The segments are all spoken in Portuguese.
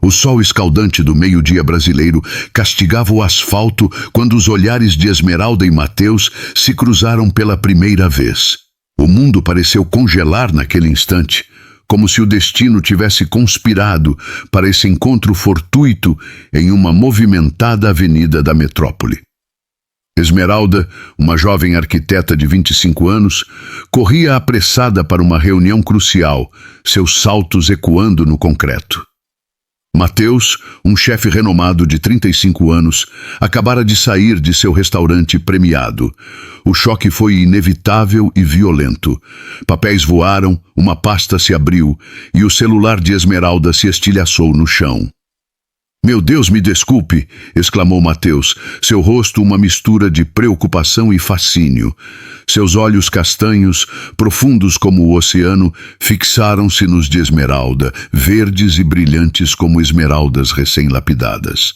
O sol escaldante do meio-dia brasileiro castigava o asfalto quando os olhares de Esmeralda e Mateus se cruzaram pela primeira vez. O mundo pareceu congelar naquele instante, como se o destino tivesse conspirado para esse encontro fortuito em uma movimentada avenida da metrópole. Esmeralda, uma jovem arquiteta de 25 anos, corria apressada para uma reunião crucial, seus saltos ecoando no concreto. Mateus, um chefe renomado de 35 anos, acabara de sair de seu restaurante premiado. O choque foi inevitável e violento. Papéis voaram, uma pasta se abriu e o celular de Esmeralda se estilhaçou no chão. "Meu Deus, me desculpe", exclamou Mateus, seu rosto uma mistura de preocupação e fascínio. Seus olhos castanhos, profundos como o oceano, fixaram-se nos de Esmeralda, verdes e brilhantes como esmeraldas recém-lapidadas.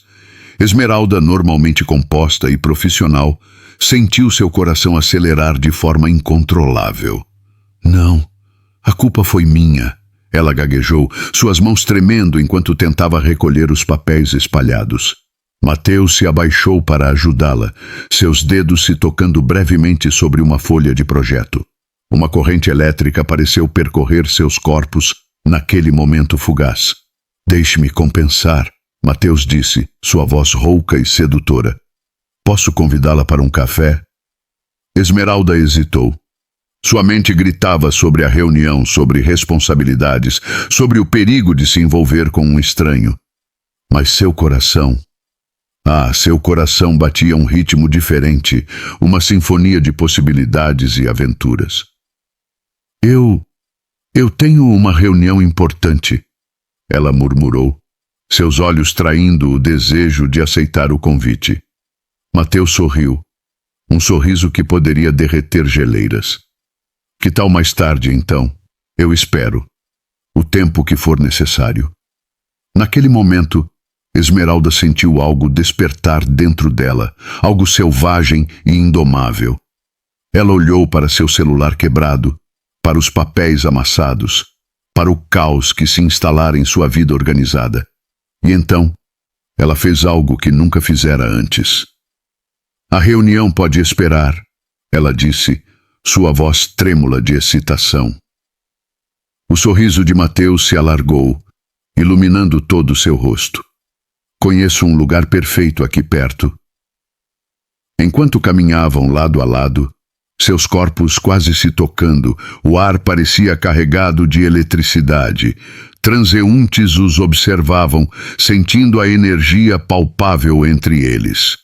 Esmeralda, normalmente composta e profissional, sentiu seu coração acelerar de forma incontrolável. "Não, a culpa foi minha", ela gaguejou, suas mãos tremendo enquanto tentava recolher os papéis espalhados. Mateus se abaixou para ajudá-la, seus dedos se tocando brevemente sobre uma folha de projeto. Uma corrente elétrica pareceu percorrer seus corpos naquele momento fugaz. "Deixe-me compensar", Mateus disse, sua voz rouca e sedutora. "Posso convidá-la para um café?" Esmeralda hesitou. Sua mente gritava sobre a reunião, sobre responsabilidades, sobre o perigo de se envolver com um estranho. Mas seu coração batia um ritmo diferente, uma sinfonia de possibilidades e aventuras. Eu tenho uma reunião importante", ela murmurou, seus olhos traindo o desejo de aceitar o convite. Mateus sorriu, um sorriso que poderia derreter geleiras. "Que tal mais tarde, então? Eu espero. O tempo que for necessário." Naquele momento, Esmeralda sentiu algo despertar dentro dela, algo selvagem e indomável. Ela olhou para seu celular quebrado, para os papéis amassados, para o caos que se instalara em sua vida organizada. E então, ela fez algo que nunca fizera antes. "A reunião pode esperar", ela disse, sua voz trêmula de excitação. O sorriso de Mateus se alargou, iluminando todo o seu rosto. "Conheço um lugar perfeito aqui perto." Enquanto caminhavam lado a lado, seus corpos quase se tocando, o ar parecia carregado de eletricidade. Transeuntes os observavam, sentindo a energia palpável entre eles.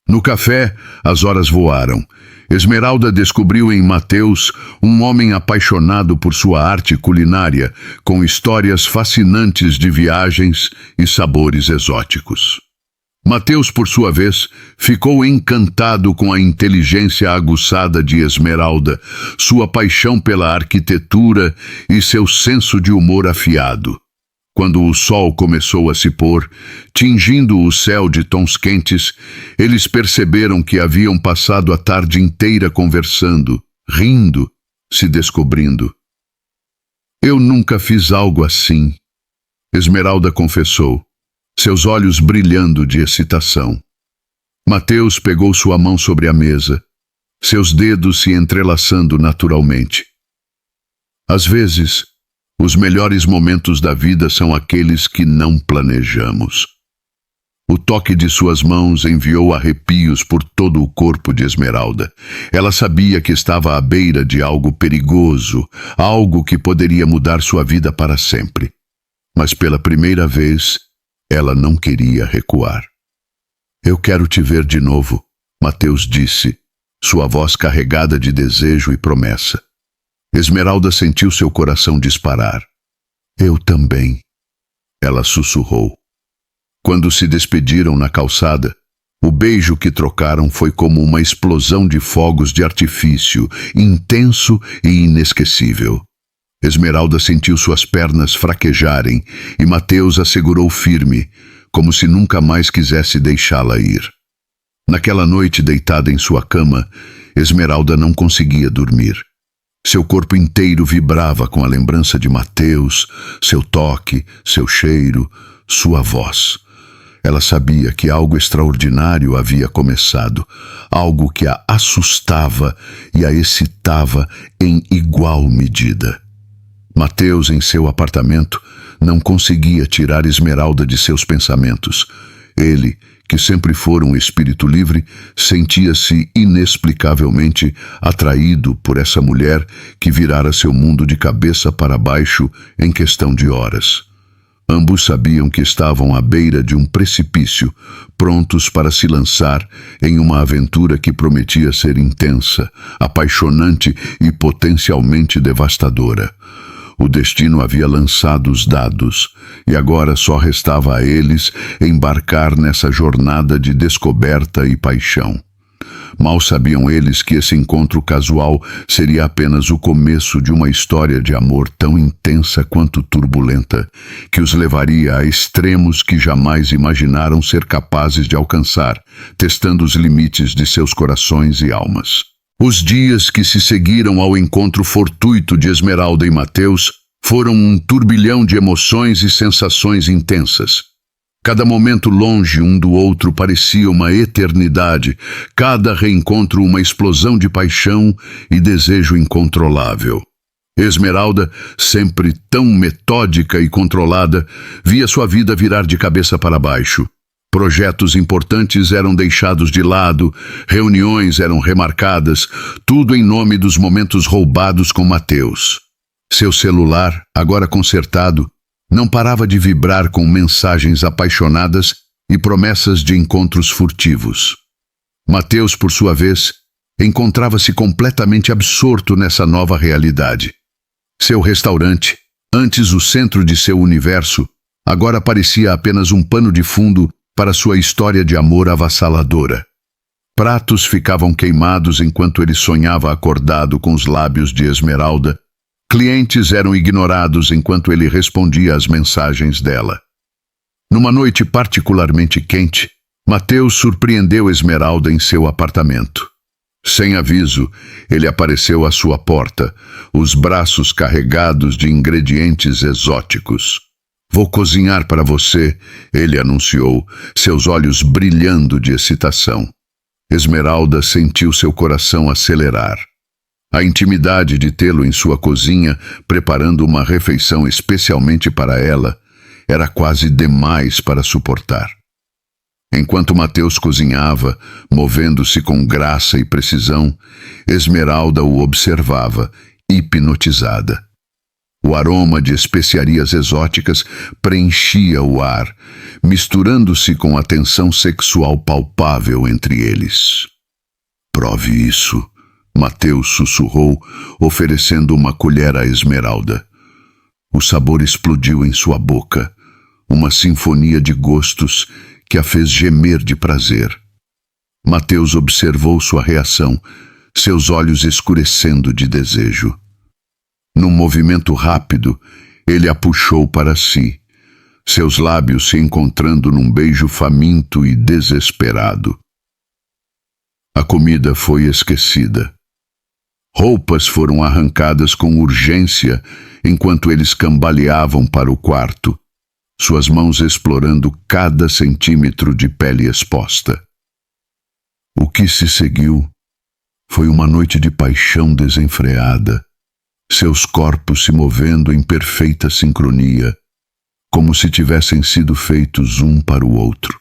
No café, as horas voaram. Esmeralda descobriu em Mateus um homem apaixonado por sua arte culinária, com histórias fascinantes de viagens e sabores exóticos. Mateus, por sua vez, ficou encantado com a inteligência aguçada de Esmeralda, sua paixão pela arquitetura e seu senso de humor afiado. Quando o sol começou a se pôr, tingindo o céu de tons quentes, eles perceberam que haviam passado a tarde inteira conversando, rindo, se descobrindo. "Eu nunca fiz algo assim", Esmeralda confessou, seus olhos brilhando de excitação. Mateus pegou sua mão sobre a mesa, seus dedos se entrelaçando naturalmente. Às vezes, os melhores momentos da vida são aqueles que não planejamos. O toque de suas mãos enviou arrepios por todo o corpo de Esmeralda. Ela sabia que estava à beira de algo perigoso, algo que poderia mudar sua vida para sempre. Mas pela primeira vez, ela não queria recuar. "Eu quero te ver de novo", Mateus disse, sua voz carregada de desejo e promessa. Esmeralda sentiu seu coração disparar. "Eu também", ela sussurrou. Quando se despediram na calçada, o beijo que trocaram foi como uma explosão de fogos de artifício, intenso e inesquecível. Esmeralda sentiu suas pernas fraquejarem e Mateus a segurou firme, como se nunca mais quisesse deixá-la ir. Naquela noite, deitada em sua cama, Esmeralda não conseguia dormir. Seu corpo inteiro vibrava com a lembrança de Mateus, seu toque, seu cheiro, sua voz. Ela sabia que algo extraordinário havia começado, algo que a assustava e a excitava em igual medida. Mateus, em seu apartamento, não conseguia tirar Esmeralda de seus pensamentos. Ele, que sempre fora um espírito livre, sentia-se inexplicavelmente atraído por essa mulher que virara seu mundo de cabeça para baixo em questão de horas. Ambos sabiam que estavam à beira de um precipício, prontos para se lançar em uma aventura que prometia ser intensa, apaixonante e potencialmente devastadora. O destino havia lançado os dados, e agora só restava a eles embarcar nessa jornada de descoberta e paixão. Mal sabiam eles que esse encontro casual seria apenas o começo de uma história de amor tão intensa quanto turbulenta, que os levaria a extremos que jamais imaginaram ser capazes de alcançar, testando os limites de seus corações e almas. Os dias que se seguiram ao encontro fortuito de Esmeralda e Mateus foram um turbilhão de emoções e sensações intensas. Cada momento longe um do outro parecia uma eternidade, cada reencontro uma explosão de paixão e desejo incontrolável. Esmeralda, sempre tão metódica e controlada, via sua vida virar de cabeça para baixo. Projetos importantes eram deixados de lado, reuniões eram remarcadas, tudo em nome dos momentos roubados com Mateus. Seu celular, agora consertado, não parava de vibrar com mensagens apaixonadas e promessas de encontros furtivos. Mateus, por sua vez, encontrava-se completamente absorto nessa nova realidade. Seu restaurante, antes o centro de seu universo, agora parecia apenas um pano de fundo para sua história de amor avassaladora. Pratos ficavam queimados enquanto ele sonhava acordado com os lábios de Esmeralda. Clientes eram ignorados enquanto ele respondia às mensagens dela. Numa noite particularmente quente, Mateus surpreendeu Esmeralda em seu apartamento. Sem aviso, ele apareceu à sua porta, os braços carregados de ingredientes exóticos. "Vou cozinhar para você", ele anunciou, seus olhos brilhando de excitação. Esmeralda sentiu seu coração acelerar. A intimidade de tê-lo em sua cozinha, preparando uma refeição especialmente para ela, era quase demais para suportar. Enquanto Mateus cozinhava, movendo-se com graça e precisão, Esmeralda o observava, hipnotizada. O aroma de especiarias exóticas preenchia o ar, misturando-se com a tensão sexual palpável entre eles. "Prove isso", Mateus sussurrou, oferecendo uma colher a Esmeralda. O sabor explodiu em sua boca, uma sinfonia de gostos que a fez gemer de prazer. Mateus observou sua reação, seus olhos escurecendo de desejo. Num movimento rápido, ele a puxou para si, seus lábios se encontrando num beijo faminto e desesperado. A comida foi esquecida. Roupas foram arrancadas com urgência enquanto eles cambaleavam para o quarto, suas mãos explorando cada centímetro de pele exposta. O que se seguiu foi uma noite de paixão desenfreada, seus corpos se movendo em perfeita sincronia, como se tivessem sido feitos um para o outro.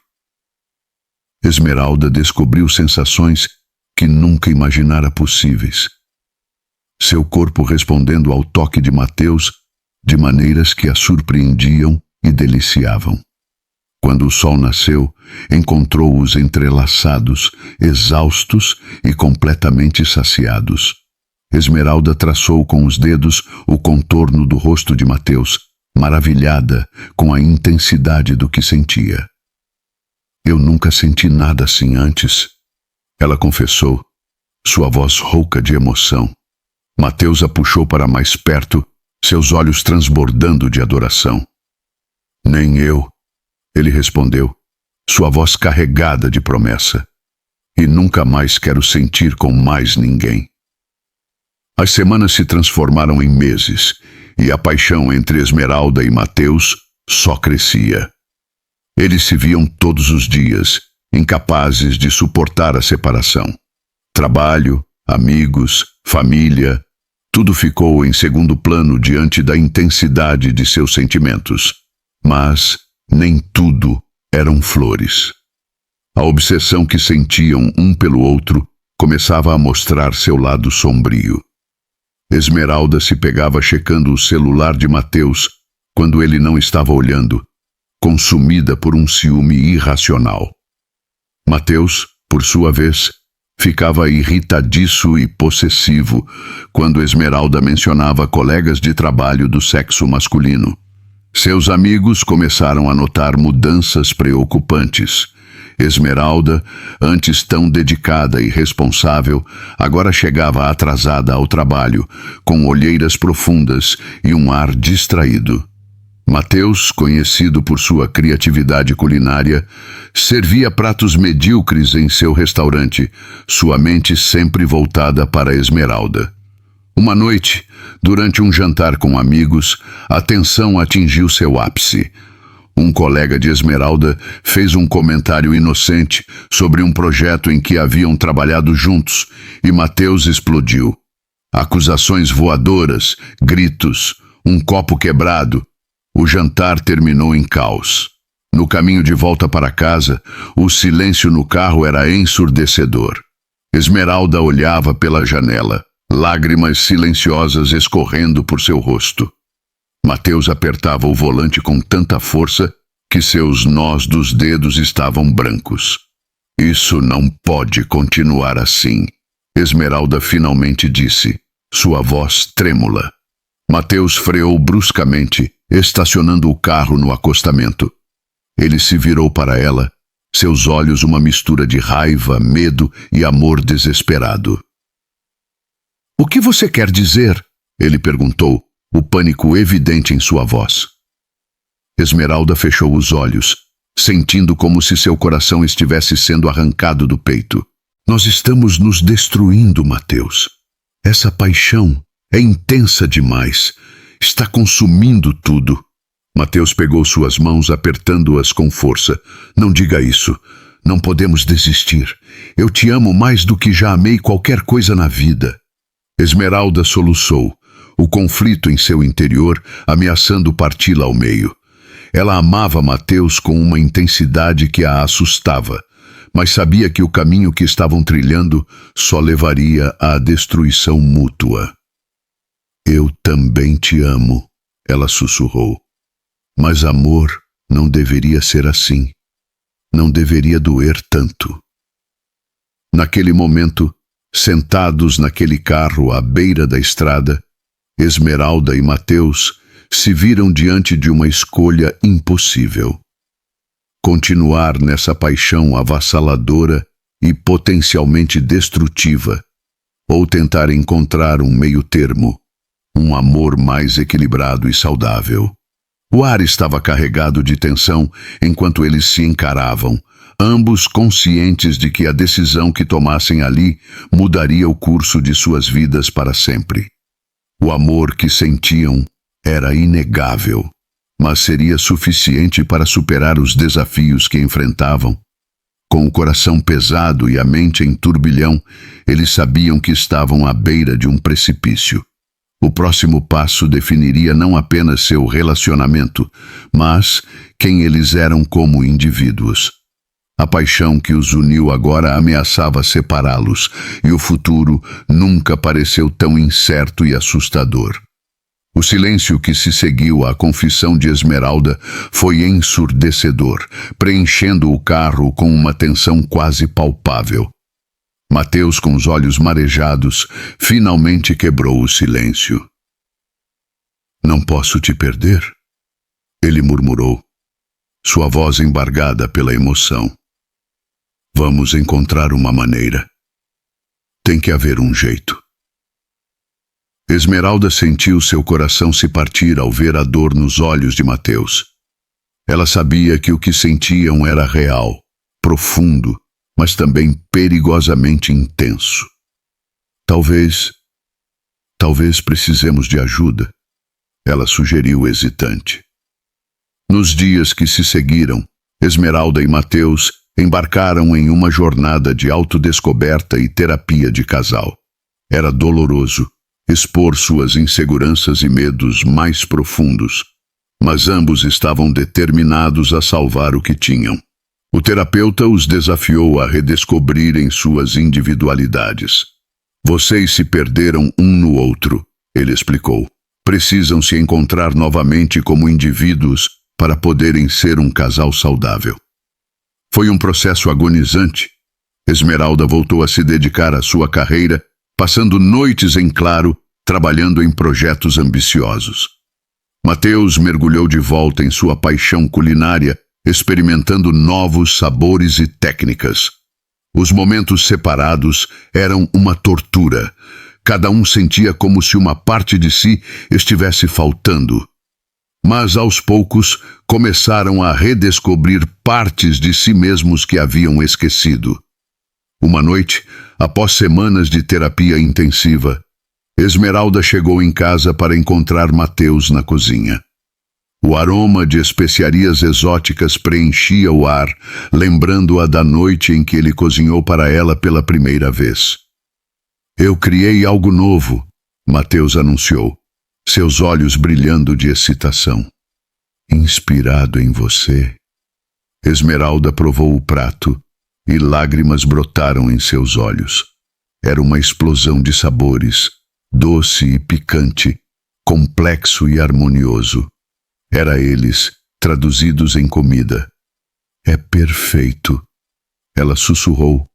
Esmeralda descobriu sensações que nunca imaginara possíveis. Seu corpo respondendo ao toque de Mateus de maneiras que a surpreendiam e deliciavam. Quando o sol nasceu, encontrou-os entrelaçados, exaustos e completamente saciados. Esmeralda traçou com os dedos o contorno do rosto de Mateus, maravilhada com a intensidade do que sentia. "Eu nunca senti nada assim antes", ela confessou, sua voz rouca de emoção. Mateus a puxou para mais perto, seus olhos transbordando de adoração. "Nem eu", ele respondeu, sua voz carregada de promessa. "E nunca mais quero sentir com mais ninguém." As semanas se transformaram em meses, e a paixão entre Esmeralda e Mateus só crescia. Eles se viam todos os dias, incapazes de suportar a separação. Trabalho, amigos, família, tudo ficou em segundo plano diante da intensidade de seus sentimentos. Mas nem tudo eram flores. A obsessão que sentiam um pelo outro começava a mostrar seu lado sombrio. Esmeralda se pegava checando o celular de Mateus quando ele não estava olhando, consumida por um ciúme irracional. Mateus, por sua vez, ficava irritadiço e possessivo quando Esmeralda mencionava colegas de trabalho do sexo masculino. Seus amigos começaram a notar mudanças preocupantes. Esmeralda, antes tão dedicada e responsável, agora chegava atrasada ao trabalho, com olheiras profundas e um ar distraído. Mateus, conhecido por sua criatividade culinária, servia pratos medíocres em seu restaurante, sua mente sempre voltada para Esmeralda. Uma noite, durante um jantar com amigos, a tensão atingiu seu ápice. Um colega de Esmeralda fez um comentário inocente sobre um projeto em que haviam trabalhado juntos e Mateus explodiu. Acusações voadoras, gritos, um copo quebrado. O jantar terminou em caos. No caminho de volta para casa, o silêncio no carro era ensurdecedor. Esmeralda olhava pela janela, lágrimas silenciosas escorrendo por seu rosto. Mateus apertava o volante com tanta força que seus nós dos dedos estavam brancos. Isso não pode continuar assim, Esmeralda finalmente disse, sua voz trêmula. Mateus freou bruscamente, estacionando o carro no acostamento. Ele se virou para ela, seus olhos uma mistura de raiva, medo e amor desesperado. "O que você quer dizer?" ele perguntou, o pânico evidente em sua voz. Esmeralda fechou os olhos, sentindo como se seu coração estivesse sendo arrancado do peito. "Nós estamos nos destruindo, Mateus. Essa paixão é intensa demais. Está consumindo tudo." Mateus pegou suas mãos, apertando-as com força. "Não diga isso. Não podemos desistir. Eu te amo mais do que já amei qualquer coisa na vida." Esmeralda soluçou, o conflito em seu interior ameaçando parti-la ao meio. Ela amava Mateus com uma intensidade que a assustava, mas sabia que o caminho que estavam trilhando só levaria à destruição mútua. "Eu também te amo", ela sussurrou. "Mas amor não deveria ser assim. Não deveria doer tanto." Naquele momento, sentados naquele carro à beira da estrada, Esmeralda e Mateus se viram diante de uma escolha impossível. Continuar nessa paixão avassaladora e potencialmente destrutiva, ou tentar encontrar um meio-termo, um amor mais equilibrado e saudável. O ar estava carregado de tensão enquanto eles se encaravam, ambos conscientes de que a decisão que tomassem ali mudaria o curso de suas vidas para sempre. O amor que sentiam era inegável, mas seria suficiente para superar os desafios que enfrentavam. Com o coração pesado e a mente em turbilhão, eles sabiam que estavam à beira de um precipício. O próximo passo definiria não apenas seu relacionamento, mas quem eles eram como indivíduos. A paixão que os uniu agora ameaçava separá-los, e o futuro nunca pareceu tão incerto e assustador. O silêncio que se seguiu à confissão de Esmeralda foi ensurdecedor, preenchendo o carro com uma tensão quase palpável. Mateus, com os olhos marejados, finalmente quebrou o silêncio. "Não posso te perder?" ele murmurou, sua voz embargada pela emoção. "Vamos encontrar uma maneira. Tem que haver um jeito." Esmeralda sentiu seu coração se partir ao ver a dor nos olhos de Mateus. Ela sabia que o que sentiam era real, profundo, mas também perigosamente intenso. Talvez precisemos de ajuda, ela sugeriu hesitante. Nos dias que se seguiram, Esmeralda e Mateus embarcaram em uma jornada de autodescoberta e terapia de casal. Era doloroso expor suas inseguranças e medos mais profundos, mas ambos estavam determinados a salvar o que tinham. O terapeuta os desafiou a redescobrirem suas individualidades. Vocês se perderam um no outro, ele explicou. Precisam se encontrar novamente como indivíduos para poderem ser um casal saudável. Foi um processo agonizante. Esmeralda voltou a se dedicar à sua carreira, passando noites em claro, trabalhando em projetos ambiciosos. Mateus mergulhou de volta em sua paixão culinária, experimentando novos sabores e técnicas. Os momentos separados eram uma tortura. Cada um sentia como se uma parte de si estivesse faltando. Mas, aos poucos, começaram a redescobrir partes de si mesmos que haviam esquecido. Uma noite, após semanas de terapia intensiva, Esmeralda chegou em casa para encontrar Mateus na cozinha. O aroma de especiarias exóticas preenchia o ar, lembrando-a da noite em que ele cozinhou para ela pela primeira vez. Eu criei algo novo, Mateus anunciou, seus olhos brilhando de excitação. Inspirado em você. Esmeralda provou o prato e lágrimas brotaram em seus olhos. Era uma explosão de sabores, doce e picante, complexo e harmonioso. Era eles, traduzidos em comida. É perfeito, ela sussurrou,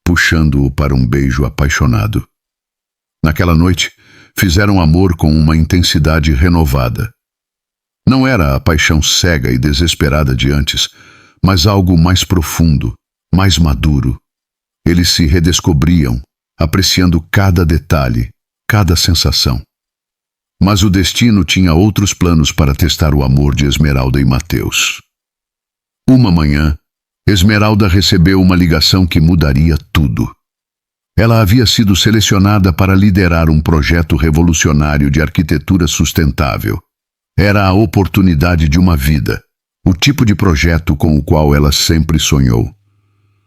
puxando-o para um beijo apaixonado. Naquela noite, fizeram amor com uma intensidade renovada. Não era a paixão cega e desesperada de antes, mas algo mais profundo, mais maduro. Eles se redescobriam, apreciando cada detalhe, cada sensação. Mas o destino tinha outros planos para testar o amor de Esmeralda e Mateus. Uma manhã, Esmeralda recebeu uma ligação que mudaria tudo. Ela havia sido selecionada para liderar um projeto revolucionário de arquitetura sustentável. Era a oportunidade de uma vida, o tipo de projeto com o qual ela sempre sonhou.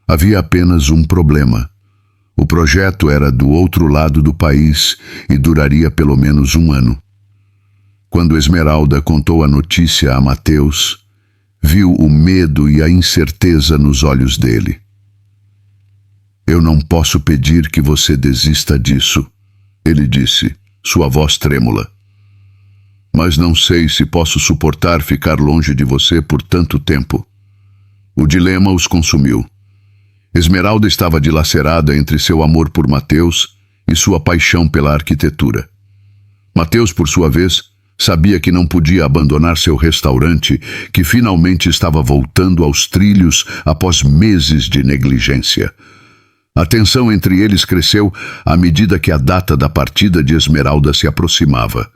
Havia apenas um problema. O projeto era do outro lado do país e duraria pelo menos 1 ano. Quando Esmeralda contou a notícia a Mateus, viu o medo e a incerteza nos olhos dele. Eu não posso pedir que você desista disso, ele disse, sua voz trêmula. Mas não sei se posso suportar ficar longe de você por tanto tempo. O dilema os consumiu. Esmeralda estava dilacerada entre seu amor por Mateus e sua paixão pela arquitetura. Mateus, por sua vez, sabia que não podia abandonar seu restaurante, que finalmente estava voltando aos trilhos após meses de negligência. A tensão entre eles cresceu à medida que a data da partida de Esmeralda se aproximava.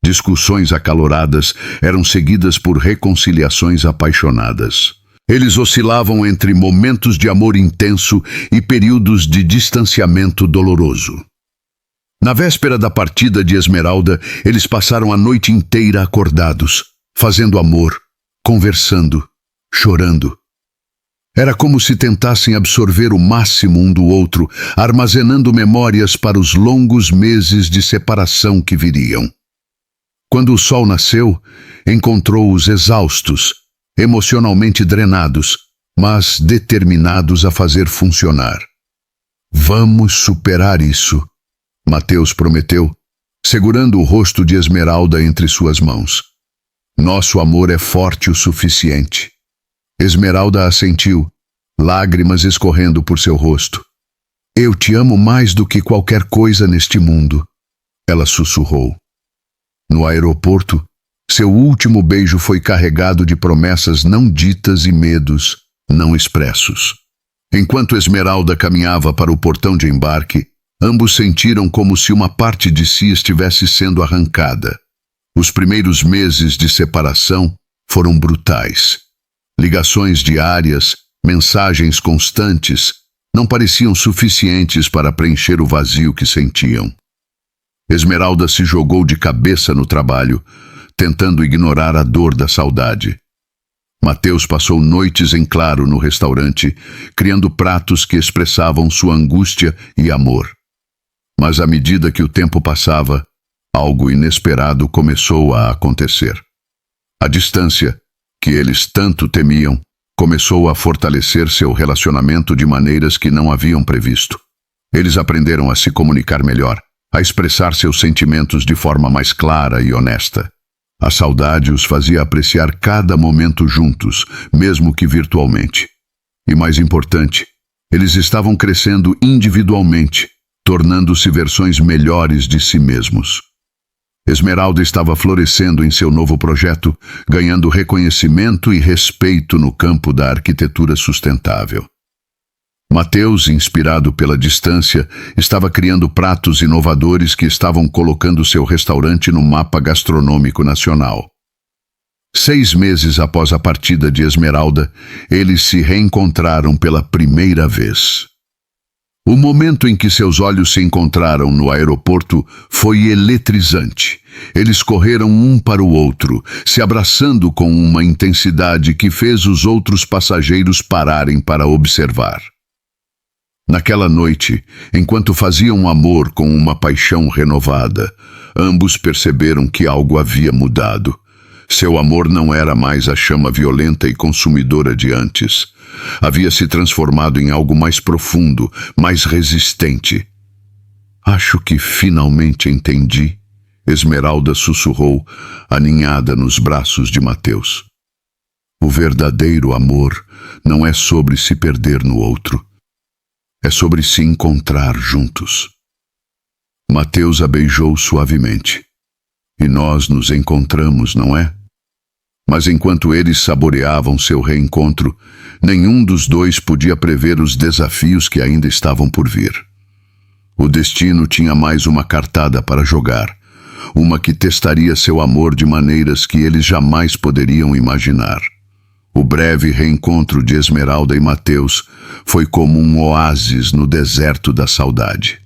Discussões acaloradas eram seguidas por reconciliações apaixonadas. Eles oscilavam entre momentos de amor intenso e períodos de distanciamento doloroso. Na véspera da partida de Esmeralda, eles passaram a noite inteira acordados, fazendo amor, conversando, chorando. Era como se tentassem absorver o máximo um do outro, armazenando memórias para os longos meses de separação que viriam. Quando o sol nasceu, encontrou-os exaustos, emocionalmente drenados, mas determinados a fazer funcionar. Vamos superar isso, Mateus prometeu, segurando o rosto de Esmeralda entre suas mãos. Nosso amor é forte o suficiente. Esmeralda assentiu, lágrimas escorrendo por seu rosto. Eu te amo mais do que qualquer coisa neste mundo, ela sussurrou. No aeroporto, seu último beijo foi carregado de promessas não ditas e medos não expressos. Enquanto Esmeralda caminhava para o portão de embarque, ambos sentiram como se uma parte de si estivesse sendo arrancada. Os primeiros meses de separação foram brutais. Ligações diárias, mensagens constantes, não pareciam suficientes para preencher o vazio que sentiam. Esmeralda se jogou de cabeça no trabalho, tentando ignorar a dor da saudade. Mateus passou noites em claro no restaurante, criando pratos que expressavam sua angústia e amor. Mas à medida que o tempo passava, algo inesperado começou a acontecer. A distância, que eles tanto temiam, começou a fortalecer seu relacionamento de maneiras que não haviam previsto. Eles aprenderam a se comunicar melhor, a expressar seus sentimentos de forma mais clara e honesta. A saudade os fazia apreciar cada momento juntos, mesmo que virtualmente. E mais importante, eles estavam crescendo individualmente, tornando-se versões melhores de si mesmos. Esmeralda estava florescendo em seu novo projeto, ganhando reconhecimento e respeito no campo da arquitetura sustentável. Mateus, inspirado pela distância, estava criando pratos inovadores que estavam colocando seu restaurante no mapa gastronômico nacional. 6 meses após a partida de Esmeralda, eles se reencontraram pela primeira vez. O momento em que seus olhos se encontraram no aeroporto foi eletrizante. Eles correram um para o outro, se abraçando com uma intensidade que fez os outros passageiros pararem para observar. Naquela noite, enquanto faziam amor com uma paixão renovada, ambos perceberam que algo havia mudado. Seu amor não era mais a chama violenta e consumidora de antes. Havia se transformado em algo mais profundo, mais resistente. "Acho que finalmente entendi", Esmeralda sussurrou, aninhada nos braços de Mateus. "O verdadeiro amor não é sobre se perder no outro. É sobre se encontrar juntos." Mateus a beijou suavemente. "E nós nos encontramos, não é?" Mas enquanto eles saboreavam seu reencontro, nenhum dos dois podia prever os desafios que ainda estavam por vir. O destino tinha mais uma cartada para jogar, uma que testaria seu amor de maneiras que eles jamais poderiam imaginar. O breve reencontro de Esmeralda e Mateus foi como um oásis no deserto da saudade.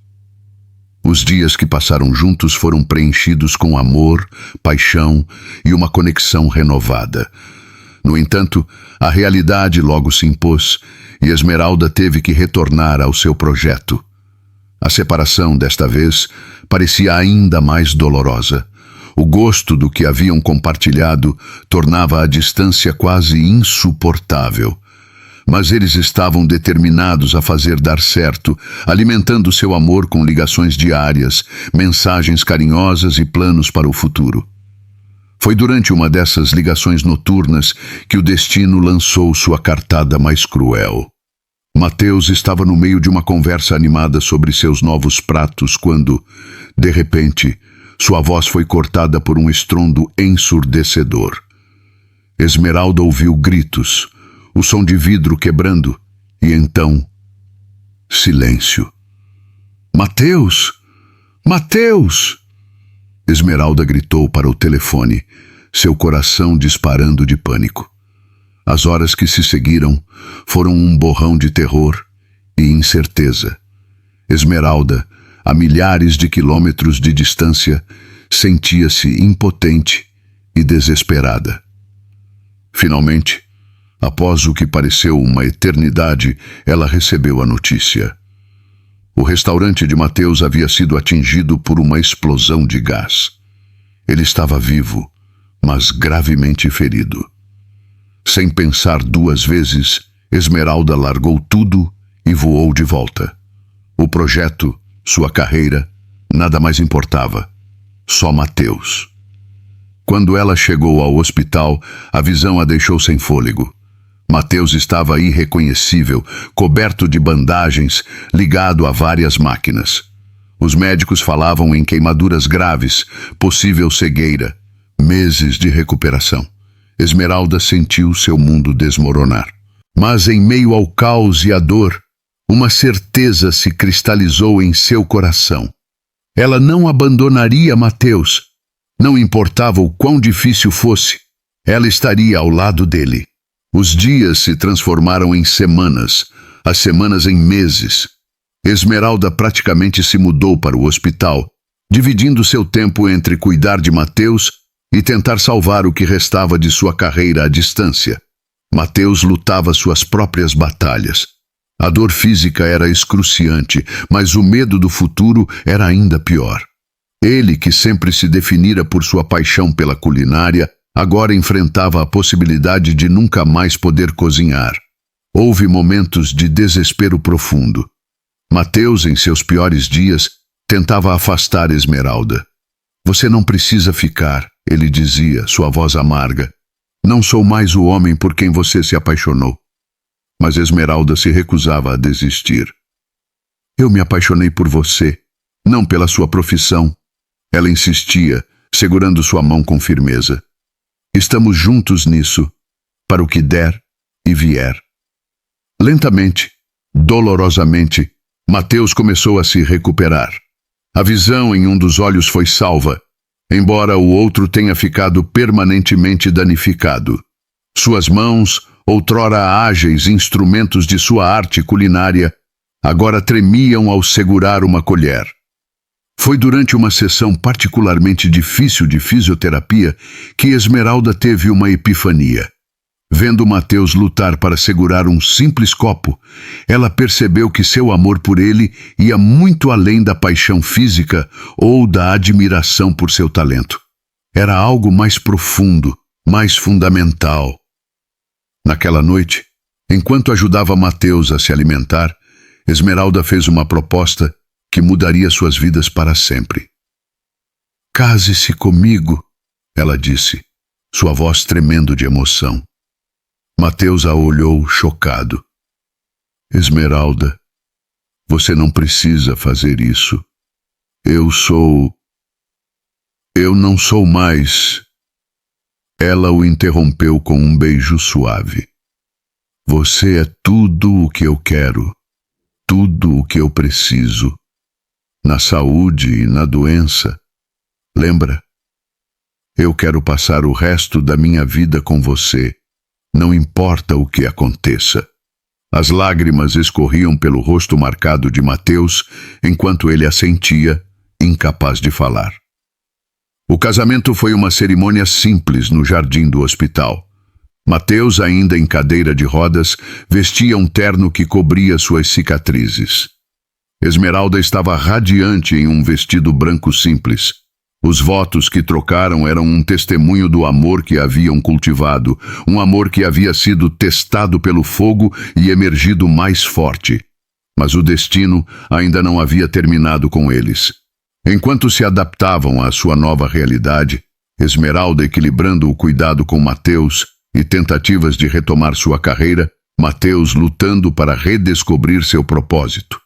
Os dias que passaram juntos foram preenchidos com amor, paixão e uma conexão renovada. No entanto, a realidade logo se impôs e Esmeralda teve que retornar ao seu projeto. A separação, desta vez, parecia ainda mais dolorosa. O gosto do que haviam compartilhado tornava a distância quase insuportável. Mas eles estavam determinados a fazer dar certo, alimentando seu amor com ligações diárias, mensagens carinhosas e planos para o futuro. Foi durante uma dessas ligações noturnas que o destino lançou sua cartada mais cruel. Mateus estava no meio de uma conversa animada sobre seus novos pratos quando, de repente, sua voz foi cortada por um estrondo ensurdecedor. Esmeralda ouviu gritos, o som de vidro quebrando, e então, silêncio. "Mateus! Mateus!" Esmeralda gritou para o telefone, seu coração disparando de pânico. As horas que se seguiram foram um borrão de terror e incerteza. Esmeralda, a milhares de quilômetros de distância, sentia-se impotente e desesperada. Finalmente, após o que pareceu uma eternidade, ela recebeu a notícia. O restaurante de Mateus havia sido atingido por uma explosão de gás. Ele estava vivo, mas gravemente ferido. Sem pensar 2 vezes, Esmeralda largou tudo e voou de volta. O projeto, sua carreira, nada mais importava. Só Mateus. Quando ela chegou ao hospital, a visão a deixou sem fôlego. Mateus estava irreconhecível, coberto de bandagens, ligado a várias máquinas. Os médicos falavam em queimaduras graves, possível cegueira, meses de recuperação. Esmeralda sentiu seu mundo desmoronar. Mas em meio ao caos e à dor, uma certeza se cristalizou em seu coração. Ela não abandonaria Mateus. Não importava o quão difícil fosse, ela estaria ao lado dele. Os dias se transformaram em semanas, as semanas em meses. Esmeralda praticamente se mudou para o hospital, dividindo seu tempo entre cuidar de Mateus e tentar salvar o que restava de sua carreira à distância. Mateus lutava suas próprias batalhas. A dor física era excruciante, mas o medo do futuro era ainda pior. Ele, que sempre se definira por sua paixão pela culinária, agora enfrentava a possibilidade de nunca mais poder cozinhar. Houve momentos de desespero profundo. Mateus, em seus piores dias, tentava afastar Esmeralda. "Você não precisa ficar", ele dizia, sua voz amarga. "Não sou mais o homem por quem você se apaixonou." Mas Esmeralda se recusava a desistir. "Eu me apaixonei por você, não pela sua profissão." Ela insistia, segurando sua mão com firmeza. "Estamos juntos nisso, para o que der e vier." Lentamente, dolorosamente, Mateus começou a se recuperar. A visão em um dos olhos foi salva, embora o outro tenha ficado permanentemente danificado. Suas mãos, outrora ágeis instrumentos de sua arte culinária, agora tremiam ao segurar uma colher. Foi durante uma sessão particularmente difícil de fisioterapia que Esmeralda teve uma epifania. Vendo Mateus lutar para segurar um simples copo, ela percebeu que seu amor por ele ia muito além da paixão física ou da admiração por seu talento. Era algo mais profundo, mais fundamental. Naquela noite, enquanto ajudava Mateus a se alimentar, Esmeralda fez uma proposta que mudaria suas vidas para sempre. "Case-se comigo", ela disse, sua voz tremendo de emoção. Mateus a olhou chocado. "Esmeralda, você não precisa fazer isso. Eu não sou mais." Ela o interrompeu com um beijo suave. "Você é tudo o que eu quero, tudo o que eu preciso. Na saúde e na doença. Lembra? Eu quero passar o resto da minha vida com você, não importa o que aconteça." As lágrimas escorriam pelo rosto marcado de Mateus, enquanto ele assentia, incapaz de falar. O casamento foi uma cerimônia simples no jardim do hospital. Mateus, ainda em cadeira de rodas, vestia um terno que cobria suas cicatrizes. Esmeralda estava radiante em um vestido branco simples. Os votos que trocaram eram um testemunho do amor que haviam cultivado, um amor que havia sido testado pelo fogo e emergido mais forte. Mas o destino ainda não havia terminado com eles. Enquanto se adaptavam à sua nova realidade, Esmeralda equilibrando o cuidado com Mateus e tentativas de retomar sua carreira, Mateus lutando para redescobrir seu propósito.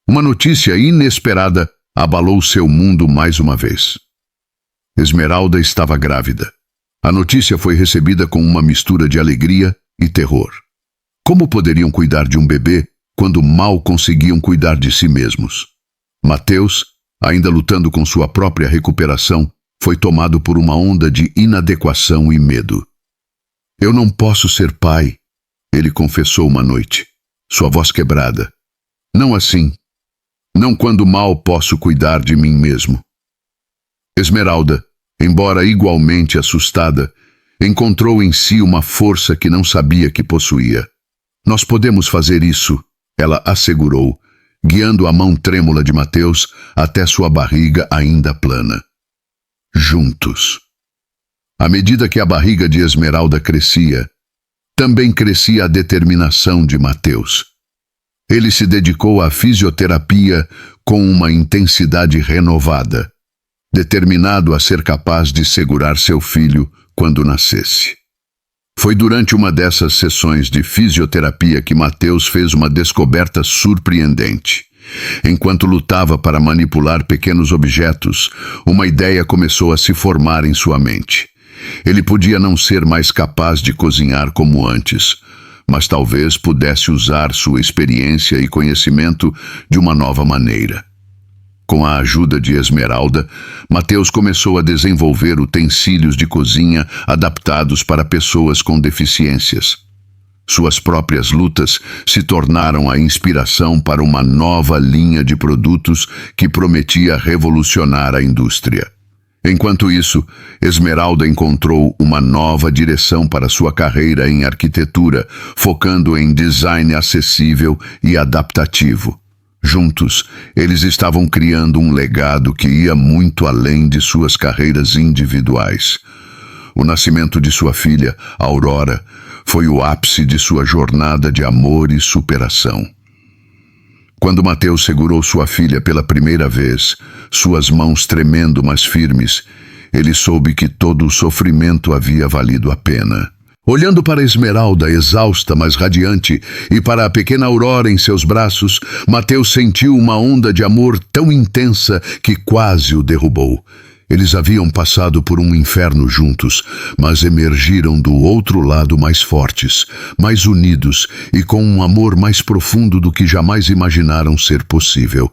Uma notícia inesperada abalou seu mundo mais uma vez. Esmeralda estava grávida. A notícia foi recebida com uma mistura de alegria e terror. Como poderiam cuidar de um bebê quando mal conseguiam cuidar de si mesmos? Mateus, ainda lutando com sua própria recuperação, foi tomado por uma onda de inadequação e medo. "Eu não posso ser pai", ele confessou uma noite, sua voz quebrada. "Não assim. Não quando mal posso cuidar de mim mesmo." Esmeralda, embora igualmente assustada, encontrou em si uma força que não sabia que possuía. "Nós podemos fazer isso", ela assegurou, guiando a mão trêmula de Mateus até sua barriga ainda plana. Juntos. À medida que a barriga de Esmeralda crescia, também crescia a determinação de Mateus. Ele se dedicou à fisioterapia com uma intensidade renovada, determinado a ser capaz de segurar seu filho quando nascesse. Foi durante uma dessas sessões de fisioterapia que Mateus fez uma descoberta surpreendente. Enquanto lutava para manipular pequenos objetos, uma ideia começou a se formar em sua mente. Ele podia não ser mais capaz de cozinhar como antes, mas talvez pudesse usar sua experiência e conhecimento de uma nova maneira. Com a ajuda de Esmeralda, Mateus começou a desenvolver utensílios de cozinha adaptados para pessoas com deficiências. Suas próprias lutas se tornaram a inspiração para uma nova linha de produtos que prometia revolucionar a indústria. Enquanto isso, Esmeralda encontrou uma nova direção para sua carreira em arquitetura, focando em design acessível e adaptativo. Juntos, eles estavam criando um legado que ia muito além de suas carreiras individuais. O nascimento de sua filha, Aurora, foi o ápice de sua jornada de amor e superação. Quando Mateus segurou sua filha pela primeira vez, suas mãos tremendo mas firmes, ele soube que todo o sofrimento havia valido a pena. Olhando para Esmeralda, exausta, mas radiante, e para a pequena Aurora em seus braços, Mateus sentiu uma onda de amor tão intensa que quase o derrubou. Eles haviam passado por um inferno juntos, mas emergiram do outro lado mais fortes, mais unidos e com um amor mais profundo do que jamais imaginaram ser possível.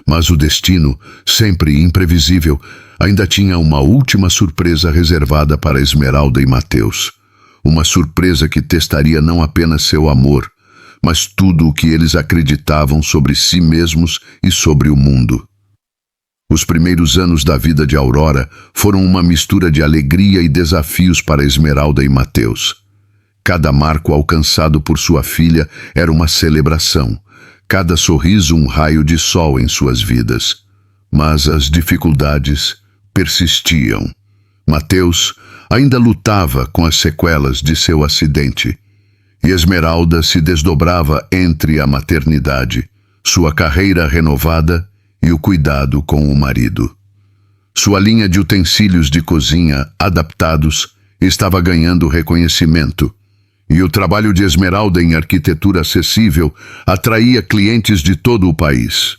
Mas o destino, sempre imprevisível, ainda tinha uma última surpresa reservada para Esmeralda e Mateus. Uma surpresa que testaria não apenas seu amor, mas tudo o que eles acreditavam sobre si mesmos e sobre o mundo. Os primeiros anos da vida de Aurora foram uma mistura de alegria e desafios para Esmeralda e Mateus. Cada marco alcançado por sua filha era uma celebração, cada sorriso um raio de sol em suas vidas. Mas as dificuldades persistiam. Mateus ainda lutava com as sequelas de seu acidente, e Esmeralda se desdobrava entre a maternidade, sua carreira renovada e o cuidado com o marido. Sua linha de utensílios de cozinha adaptados estava ganhando reconhecimento, e o trabalho de Esmeralda em arquitetura acessível atraía clientes de todo o país.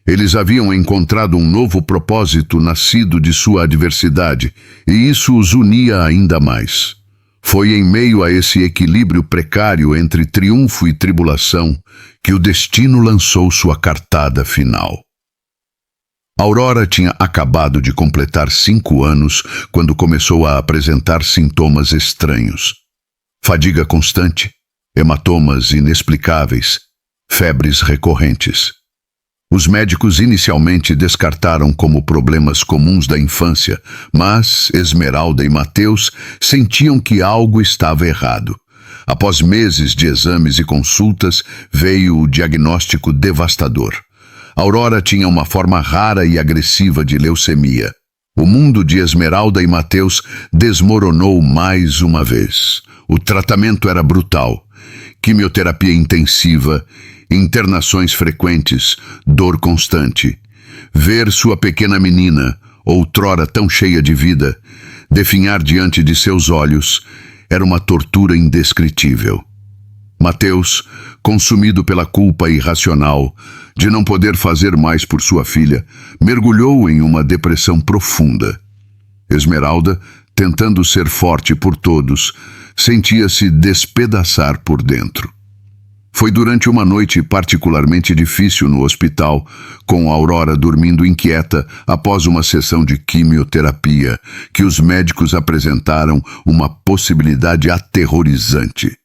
Eles haviam encontrado um novo propósito nascido de sua adversidade, e isso os unia ainda mais. Foi em meio a esse equilíbrio precário entre triunfo e tribulação que o destino lançou sua cartada final. Aurora tinha acabado de completar 5 anos quando começou a apresentar sintomas estranhos. Fadiga constante, hematomas inexplicáveis, febres recorrentes. Os médicos inicialmente descartaram como problemas comuns da infância, mas Esmeralda e Mateus sentiam que algo estava errado. Após meses de exames e consultas, veio o diagnóstico devastador. Aurora tinha uma forma rara e agressiva de leucemia. O mundo de Esmeralda e Mateus desmoronou mais uma vez. O tratamento era brutal. Quimioterapia intensiva, internações frequentes, dor constante. Ver sua pequena menina, outrora tão cheia de vida, definhar diante de seus olhos, era uma tortura indescritível. Mateus, consumido pela culpa irracional de não poder fazer mais por sua filha, mergulhou em uma depressão profunda. Esmeralda, tentando ser forte por todos, sentia-se despedaçar por dentro. Foi durante uma noite particularmente difícil no hospital, com Aurora dormindo inquieta após uma sessão de quimioterapia, que os médicos apresentaram uma possibilidade aterrorizante.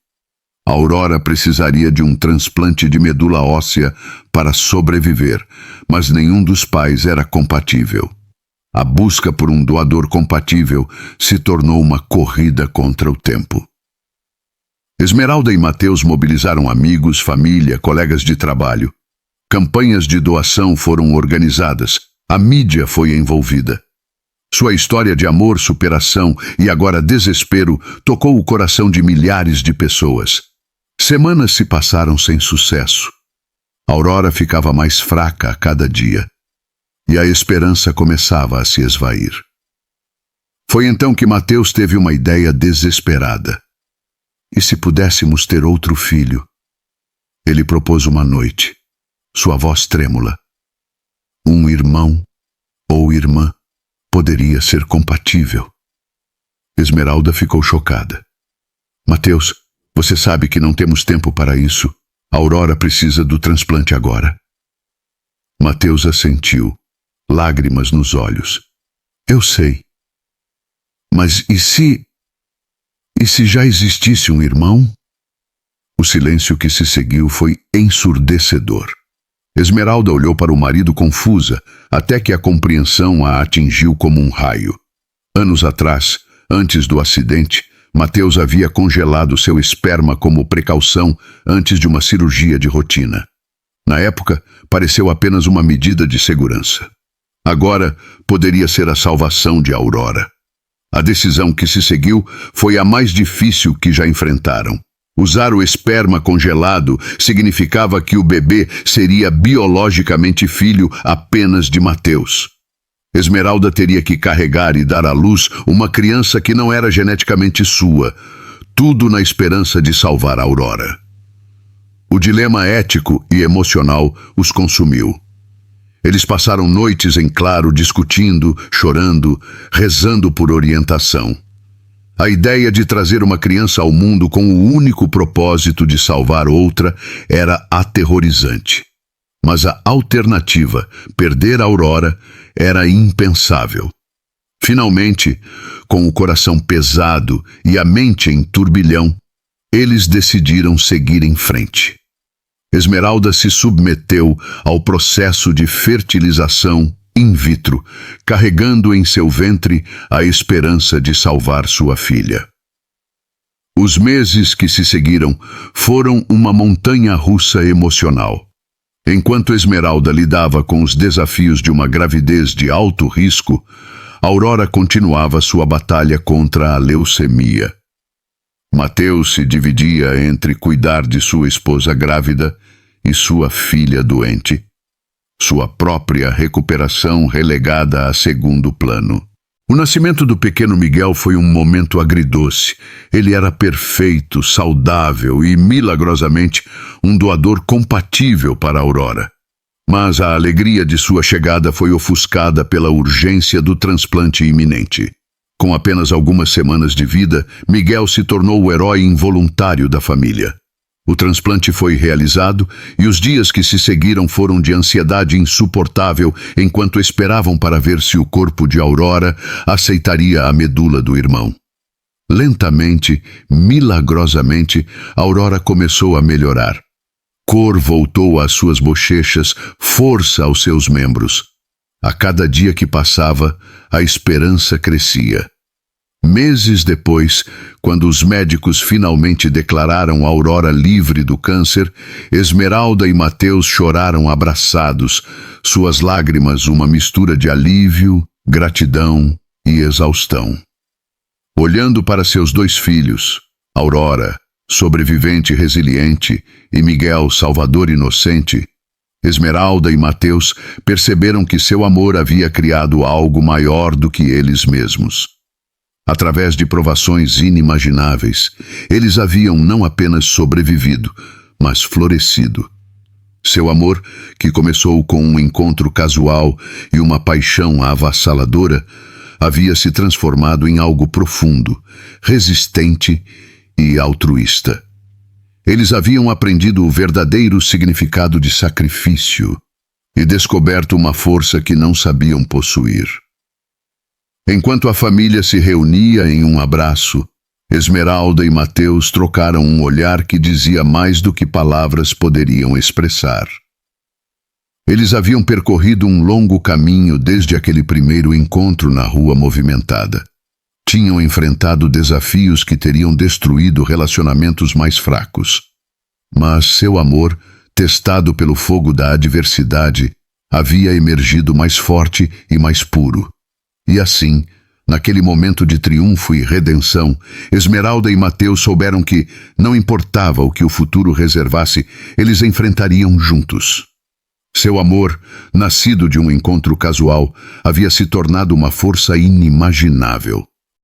Aurora precisaria de um transplante de medula óssea para sobreviver, mas nenhum dos pais era compatível. A busca por um doador compatível se tornou uma corrida contra o tempo. Esmeralda e Mateus mobilizaram amigos, família, colegas de trabalho. Campanhas de doação foram organizadas, a mídia foi envolvida. Sua história de amor, superação e agora desespero tocou o coração de milhares de pessoas. Semanas se passaram sem sucesso. Aurora ficava mais fraca a cada dia, e a esperança começava a se esvair. Foi então que Mateus teve uma ideia desesperada. E se pudéssemos ter outro filho? Ele propôs uma noite, sua voz trêmula. Um irmão ou irmã poderia ser compatível. Esmeralda ficou chocada. Mateus, você sabe que não temos tempo para isso. A Aurora precisa do transplante agora. Mateus assentiu, lágrimas nos olhos. Eu sei. Mas e se já existisse um irmão? O silêncio que se seguiu foi ensurdecedor. Esmeralda olhou para o marido confusa, até que a compreensão a atingiu como um raio. Anos atrás, antes do acidente, Mateus havia congelado seu esperma como precaução antes de uma cirurgia de rotina. Na época, pareceu apenas uma medida de segurança. Agora, poderia ser a salvação de Aurora. A decisão que se seguiu foi a mais difícil que já enfrentaram. Usar o esperma congelado significava que o bebê seria biologicamente filho apenas de Mateus. Esmeralda teria que carregar e dar à luz uma criança que não era geneticamente sua, tudo na esperança de salvar Aurora. O dilema ético e emocional os consumiu. Eles passaram noites em claro discutindo, chorando, rezando por orientação. A ideia de trazer uma criança ao mundo com o único propósito de salvar outra era aterrorizante. Mas a alternativa, perder Aurora, era impensável. Finalmente, com o coração pesado e a mente em turbilhão, eles decidiram seguir em frente. Esmeralda se submeteu ao processo de fertilização in vitro, carregando em seu ventre a esperança de salvar sua filha. Os meses que se seguiram foram uma montanha-russa emocional. Enquanto Esmeralda lidava com os desafios de uma gravidez de alto risco, Aurora continuava sua batalha contra a leucemia. Mateus se dividia entre cuidar de sua esposa grávida e sua filha doente, sua própria recuperação relegada a segundo plano. O nascimento do pequeno Miguel foi um momento agridoce. Ele era perfeito, saudável e, milagrosamente, um doador compatível para Aurora. Mas a alegria de sua chegada foi ofuscada pela urgência do transplante iminente. Com apenas algumas semanas de vida, Miguel se tornou o herói involuntário da família. O transplante foi realizado e os dias que se seguiram foram de ansiedade insuportável enquanto esperavam para ver se o corpo de Aurora aceitaria a medula do irmão. Lentamente, milagrosamente, Aurora começou a melhorar. Cor voltou às suas bochechas, força aos seus membros. A cada dia que passava, a esperança crescia. Meses depois, quando os médicos finalmente declararam Aurora livre do câncer, Esmeralda e Mateus choraram abraçados, suas lágrimas uma mistura de alívio, gratidão e exaustão. Olhando para seus dois filhos, Aurora, sobrevivente resiliente, e Miguel, salvador inocente, Esmeralda e Mateus perceberam que seu amor havia criado algo maior do que eles mesmos. Através de provações inimagináveis, eles haviam não apenas sobrevivido, mas florescido. Seu amor, que começou com um encontro casual e uma paixão avassaladora, havia se transformado em algo profundo, resistente e altruísta. Eles haviam aprendido o verdadeiro significado de sacrifício e descoberto uma força que não sabiam possuir. Enquanto a família se reunia em um abraço, Esmeralda e Mateus trocaram um olhar que dizia mais do que palavras poderiam expressar. Eles haviam percorrido um longo caminho desde aquele primeiro encontro na rua movimentada. Tinham enfrentado desafios que teriam destruído relacionamentos mais fracos. Mas seu amor, testado pelo fogo da adversidade, havia emergido mais forte e mais puro. E assim, naquele momento de triunfo e redenção, Esmeralda e Mateus souberam que, não importava o que o futuro reservasse, eles enfrentariam juntos. Seu amor, nascido de um encontro casual, havia se tornado uma força inimaginável.